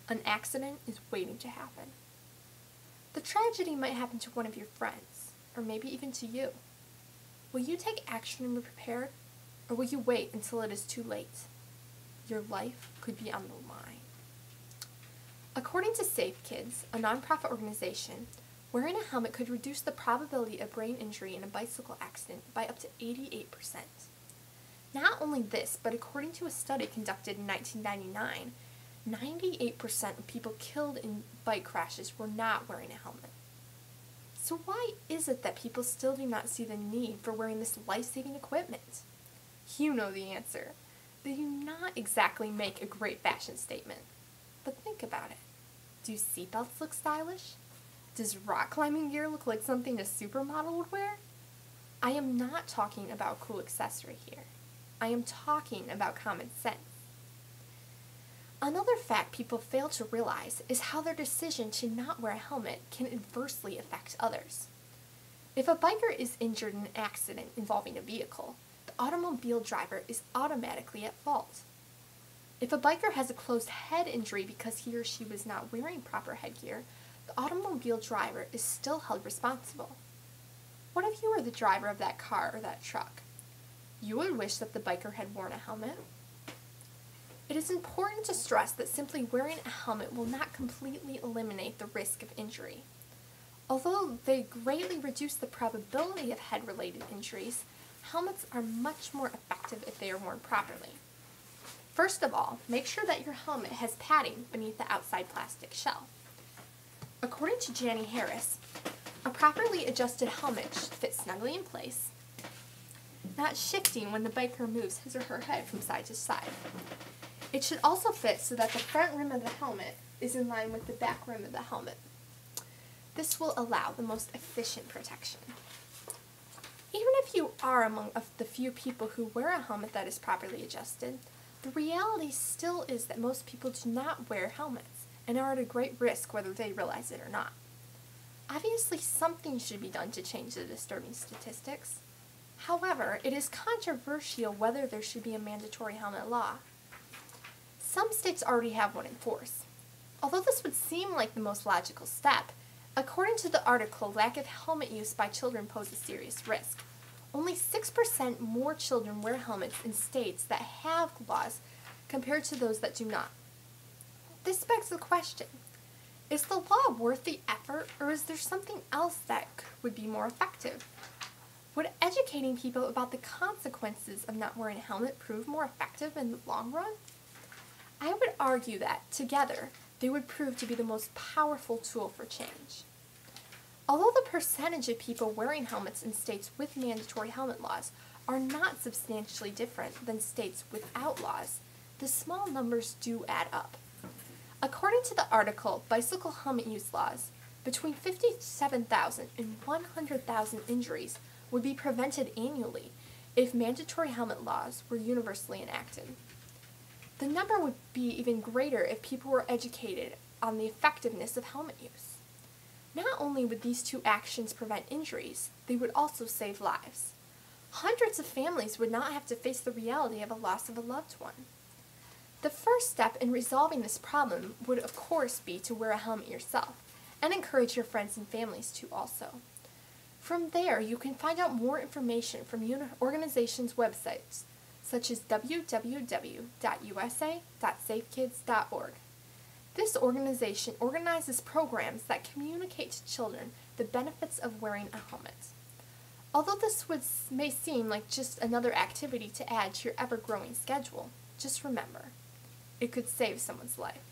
An accident is waiting to happen. The tragedy might happen to one of your friends, or maybe even to you. Will you take action and be prepared, or will you wait until it is too late? Your life could be on the line. According to Safe Kids, a nonprofit organization, wearing a helmet could reduce the probability of brain injury in a bicycle accident by up to 88%. Not only this, but according to a study conducted in 1999, 98% of people killed in bike crashes were not wearing a helmet. So why is it that people still do not see the need for wearing this life-saving equipment? You know the answer. They do not exactly make a great fashion statement. But think about it. Do seatbelts look stylish? Does rock climbing gear look like something a supermodel would wear? I am not talking about a cool accessory here. I am talking about common sense. Another fact people fail to realize is how their decision to not wear a helmet can adversely affect others. If a biker is injured in an accident involving a vehicle, the automobile driver is automatically at fault. If a biker has a closed head injury because he or she was not wearing proper headgear, the automobile driver is still held responsible. What if you were the driver of that car or that truck? You would wish that the biker had worn a helmet. It is important to stress that simply wearing a helmet will not completely eliminate the risk of injury. Although they greatly reduce the probability of head-related injuries, helmets are much more effective if they are worn properly. First of all, make sure that your helmet has padding beneath the outside plastic shell. According to Janie Harris, a properly adjusted helmet should fit snugly in place, not shifting when the biker moves his or her head from side to side. It should also fit so that the front rim of the helmet is in line with the back rim of the helmet. This will allow the most efficient protection. Even if you are among the few people who wear a helmet that is properly adjusted, the reality still is that most people do not wear helmets and are at a great risk whether they realize it or not. Obviously, something should be done to change the disturbing statistics. However, it is controversial whether there should be a mandatory helmet law. Some states already have one in force. Although this would seem like the most logical step, according to the article, lack of helmet use by children poses a serious risk. Only 6% more children wear helmets in states that have laws compared to those that do not. This begs the question, is the law worth the effort, or is there something else that would be more effective? Would educating people about the consequences of not wearing a helmet prove more effective in the long run? I would argue that, together, they would prove to be the most powerful tool for change. Although the percentage of people wearing helmets in states with mandatory helmet laws are not substantially different than states without laws, the small numbers do add up. According to the article, Bicycle Helmet Use Laws, between 57,000 and 100,000 injuries would be prevented annually if mandatory helmet laws were universally enacted. The number would be even greater if people were educated on the effectiveness of helmet use. Not only would these two actions prevent injuries, they would also save lives. Hundreds of families would not have to face the reality of a loss of a loved one. The first step in resolving this problem would of course be to wear a helmet yourself, and encourage your friends and families to also. From there, you can find out more information from organizations' websites, such as www.usa.safekids.org. This organization organizes programs that communicate to children the benefits of wearing a helmet. Although this may seem like just another activity to add to your ever-growing schedule, just remember, it could save someone's life.